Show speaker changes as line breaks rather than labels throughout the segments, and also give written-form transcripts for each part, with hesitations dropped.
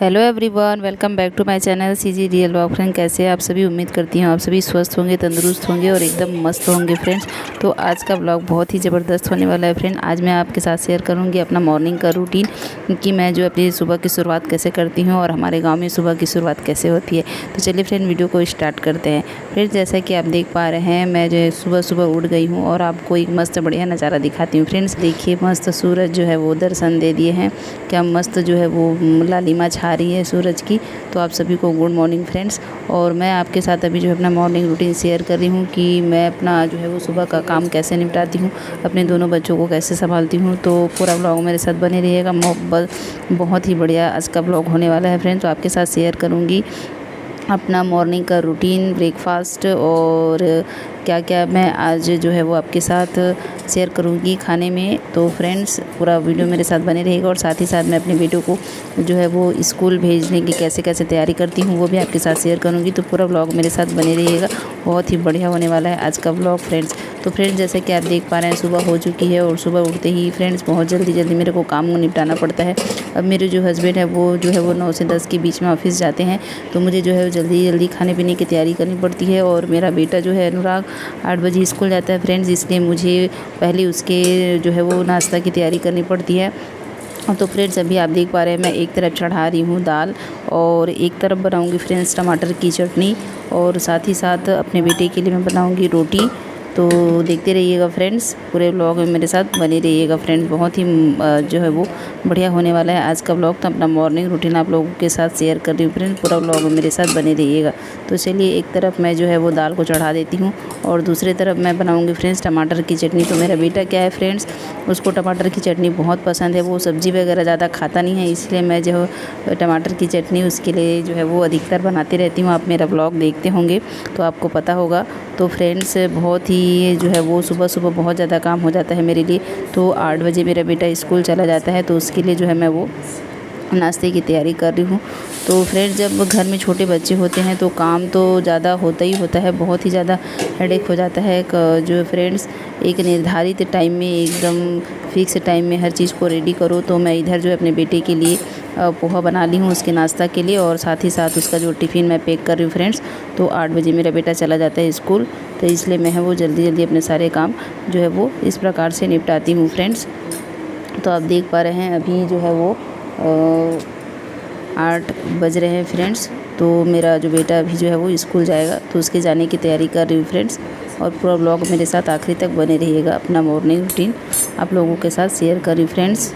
Hello everyone, welcome back to my channel CG real vlog. Friend, कैसे हैं आप सभी? उम्मीद करती हूँ आप सभी स्वस्थ होंगे, तंदुरुस्त होंगे और एकदम मस्त होंगे। फ्रेंड्स, तो आज का व्लॉग बहुत ही ज़बरदस्त होने वाला है। फ्रेंड, आज मैं आपके साथ शेयर करूँगी अपना मॉर्निंग का रूटीन कि मैं जो अपनी सुबह की शुरुआत कैसे करती हूँ और हमारे गाँव में सुबह की शुरुआत कैसे होती है। तो चलिए फ्रेंड, वीडियो को स्टार्ट करते हैं। फ्रेंड, जैसा कि आप देख पा रहे हैं, मैं जो सुबह सुबह उठ गई हूँ और आपको एक मस्त बढ़िया नज़ारा दिखाती हूँ। फ्रेंड्स, देखिए मस्त सूरज जो है वो दर्शन दे दिए हैं, क्या मस्त जो है वो लालिमा छा रही है सूरज की। तो आप सभी को गुड मॉर्निंग फ्रेंड्स। और मैं आपके साथ अभी जो है अपना मॉर्निंग रूटीन शेयर कर रही हूँ कि मैं अपना जो है वो सुबह का काम कैसे निपटाती हूँ, अपने दोनों बच्चों को कैसे संभालती हूँ। तो पूरा व्लॉग मेरे साथ बने रहिएगा। बहुत ही बढ़िया आज का व्लॉग होने वाला है फ्रेंड्स। तो आपके साथ शेयर करूँगी अपना मॉर्निंग का रूटीन, ब्रेकफास्ट और क्या क्या मैं आज जो है वो आपके साथ शेयर करूँगी खाने में। तो फ्रेंड्स, पूरा वीडियो मेरे साथ बने रहेगा और साथ ही साथ मैं अपने बेटों को जो है वो स्कूल भेजने की कैसे कैसे तैयारी करती हूँ वो भी आपके साथ शेयर करूँगी। तो पूरा व्लॉग मेरे साथ बने रहिएगा, बहुत ही बढ़िया होने वाला है आज का व्लॉग फ्रेंड्स। तो फ्रेंड्स, जैसे कि आप देख पा रहे हैं, सुबह हो चुकी है और सुबह उठते ही फ्रेंड्स बहुत जल्दी मेरे को काम निपटाना पड़ता है। अब मेरे जो हस्बैंड है वो जो है वो 9 से 10 के बीच में ऑफिस जाते हैं, तो मुझे जो है जल्दी खाने पीने की तैयारी करनी पड़ती है। और मेरा बेटा जो है अनुराग 8 बजे स्कूल जाता है फ्रेंड्स, इसलिए मुझे पहले उसके जो है वो नाश्ता की तैयारी करनी पड़ती है। तो फ्रेंड्स, अभी आप देख पा रहे हैं मैं एक तरफ चढ़ा रही हूँ दाल और एक तरफ बनाऊँगी फ्रेंड्स टमाटर की चटनी, और साथ ही साथ अपने बेटे के लिए मैं बनाऊँगी रोटी। तो देखते रहिएगा फ्रेंड्स, पूरे व्लॉग में मेरे साथ बने रहिएगा फ्रेंड्स। बहुत ही जो है वो बढ़िया होने वाला है आज का व्लॉग। तो अपना मॉर्निंग रूटीन आप लोगों के साथ शेयर कर रही हूँ फ्रेंड्स, पूरा व्लॉग में मेरे साथ बने रहिएगा। तो चलिए, एक तरफ मैं जो है वो दाल को चढ़ा देती हूँ और दूसरी तरफ मैं बनाऊँगी फ्रेंड्स टमाटर की चटनी। तो मेरा बेटा क्या है फ्रेंड्स, उसको टमाटर की चटनी बहुत पसंद है। वो सब्ज़ी वगैरह ज़्यादा खाता नहीं है, इसलिए मैं जो टमाटर की चटनी उसके लिए जो है वो अधिकतर बनाती रहती हूँ। आप मेरा व्लॉग देखते होंगे तो आपको पता होगा। तो फ्रेंड्स, बहुत ही जो है वो सुबह बहुत ज़्यादा काम हो जाता है मेरे लिए। तो 8 बजे मेरा बेटा स्कूल चला जाता है, तो उसके लिए जो है मैं वो नाश्ते की तैयारी कर रही हूँ। तो फ्रेंड्स, जब घर में छोटे बच्चे होते हैं तो काम तो ज़्यादा होता ही होता है, बहुत ही ज़्यादा हेडेक हो जाता है। जो फ्रेंड्स, एक निर्धारित टाइम में, एकदम फिक्स टाइम में हर चीज़ को रेडी करो। तो मैं इधर जो है अपने बेटे के लिए पोहा बना ली हूँ उसके नाश्ता के लिए, और साथ ही साथ उसका जो टिफ़िन मैं पैक कर रही हूँ फ्रेंड्स। तो 8 बजे मेरा बेटा चला जाता है स्कूल, तो इसलिए मैं है वो जल्दी अपने सारे काम जो है वो इस प्रकार से निपटाती हूँ फ्रेंड्स। तो आप देख पा रहे हैं अभी जो है वो 8 बज रहे हैं फ्रेंड्स। तो मेरा जो बेटा अभी जो है वो स्कूल जाएगा, तो उसके जाने की तैयारी कर रही हूँ फ्रेंड्स। और पूरा व्लॉग मेरे साथ आखिरी तक बने रहिएगा। अपना मॉर्निंग रूटीन आप लोगों के साथ शेयर कर रही हूँ फ्रेंड्स।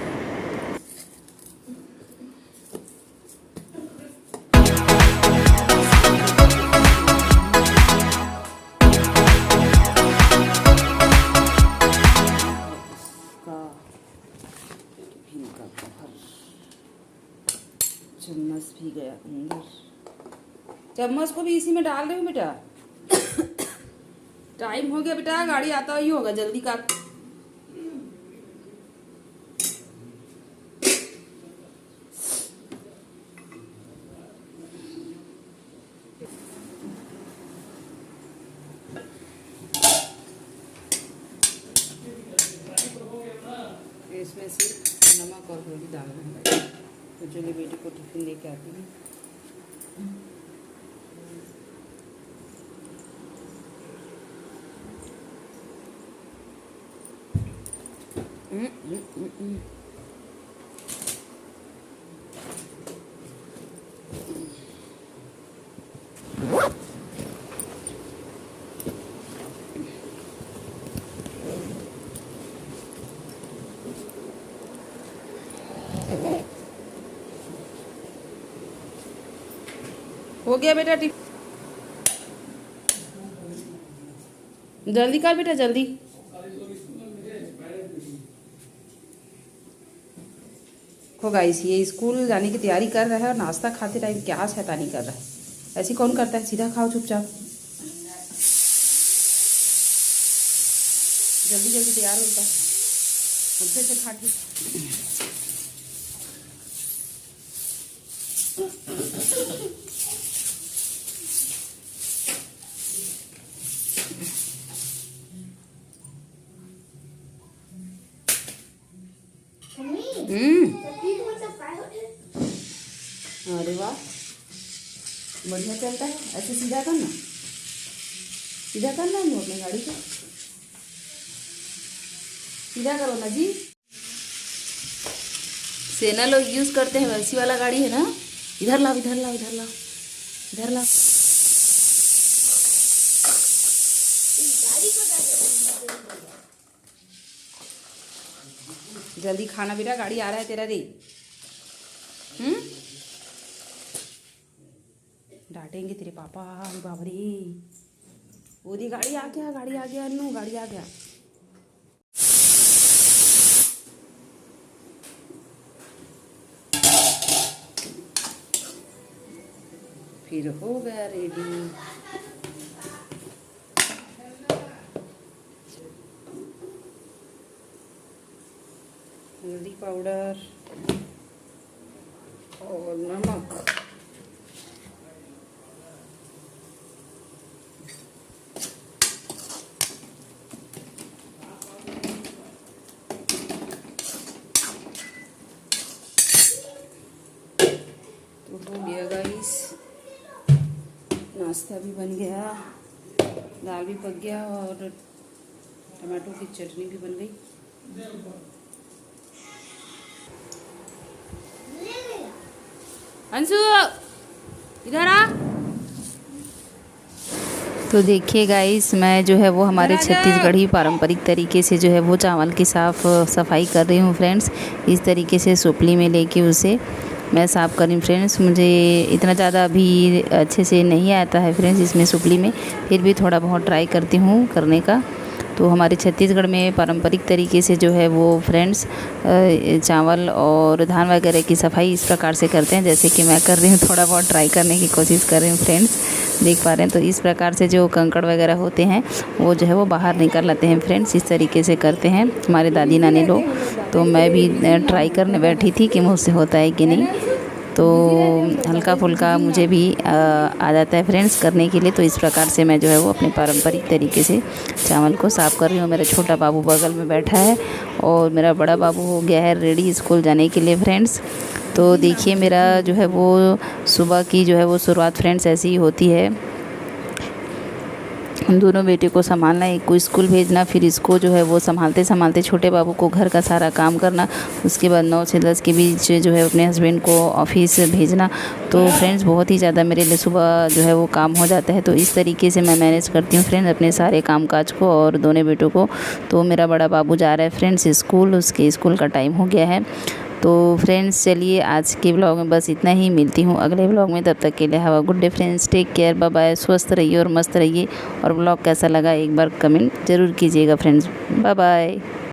चम्मच भी गया अंदर, चम्मच को भी इसी में डाल रही हूँ बेटा। टाइम हो गया बेटा, गाड़ी आता ही होगा, जल्दी का। इसमें सिर्फ नमक और हल्दी डालना है। तो चलिए बेटे को टिफिन लेके आती हूँ। हो गया बेटा टिफिन, जल्दी कर बेटा जल्दी। हो गाइस, ये स्कूल जाने की तैयारी कर रहा है और नाश्ता खाते टाइम क्या शैतानी कर रहा है। ऐसी कौन करता है? सीधा खाओ चुपचाप। जल्दी तैयार होता है, अच्छे से खा ठीक। अरे वाह, बढ़िया चलता है। ऐसे सीधा करना, सीधा करना है अपनी गाड़ी को, सीधा करो ना जी। सेना लोग यूज़ करते हैं वैसी वाला गाड़ी है ना। इधर लाओ, इधर लाओ, इधर लाओ, इधर लाओ। जल्दी खाना बेटा, गाड़ी आ रहा है तेरा रे। डांटेंगे तेरे पापा। बाबरी, ओदी गाड़ी आ गया, गाड़ी आ गया अन्नू, गाड़ी आ गया। फिर हो गया रेडी। हल्दी पाउडर और नमक। तो हो गया गाइस, नाश्ता भी बन गया, दाल भी पक गया और टमाटो की चटनी भी बन गई। अंशु इधर आ। तो देखिए गाइस, मैं जो है वो हमारे छत्तीसगढ़ी पारंपरिक तरीके से जो है वो चावल की सफाई कर रही हूँ फ्रेंड्स। इस तरीके से सुपली में लेके उसे मैं साफ़ कर रही हूँ फ्रेंड्स। मुझे इतना ज़्यादा अभी अच्छे से नहीं आता है फ्रेंड्स इसमें सुपली में, फिर भी थोड़ा बहुत ट्राई करती हूँ करने का। तो हमारे छत्तीसगढ़ में पारंपरिक तरीके से जो है वो फ्रेंड्स चावल और धान वगैरह की सफाई इस प्रकार से करते हैं जैसे कि मैं कर रही हूँ। थोड़ा बहुत ट्राई करने की कोशिश कर रही हूँ फ्रेंड्स, देख पा रहे हैं। तो इस प्रकार से जो कंकड़ वगैरह होते हैं वो जो है वो बाहर निकल लाते हैं फ्रेंड्स। इस तरीके से करते हैं हमारे दादी नानी लोग। तो मैं भी ट्राई करने बैठी थी कि मुझसे होता है कि नहीं। तो हल्का फुल्का मुझे भी आ जाता है फ्रेंड्स करने के लिए। तो इस प्रकार से मैं जो है वो अपने पारंपरिक तरीके से चावल को साफ़ कर रही हूँ। मेरा छोटा बाबू बगल में बैठा है और मेरा बड़ा बाबू हो गया है रेडी स्कूल जाने के लिए फ्रेंड्स। तो देखिए मेरा जो है वो सुबह की जो है वो शुरुआत फ्रेंड्स ऐसी ही होती है। दोनों बेटे को संभालना, एक को स्कूल भेजना, फिर इसको जो है वो संभालते संभालते छोटे बाबू को घर का सारा काम करना, उसके बाद 9 से 10 के बीच जो है अपने हस्बैंड को ऑफिस भेजना। तो फ्रेंड्स बहुत ही ज़्यादा मेरे लिए सुबह जो है वो काम हो जाता है। तो इस तरीके से मैं मैनेज करती हूँ फ्रेंड्स अपने सारे काम काज को और दोनों बेटों को। तो मेरा बड़ा बाबू जा रहा है फ्रेंड्स स्कूल, उसके स्कूल का टाइम हो गया है। तो फ्रेंड्स चलिए आज के ब्लॉग में बस इतना ही, मिलती हूँ अगले ब्लॉग में। तब तक के लिए have a good day friends, take care, bye bye, स्वस्थ रहिए और मस्त रहिए। और ब्लॉग कैसा लगा एक बार कमेंट ज़रूर कीजिएगा फ्रेंड्स। Bye bye.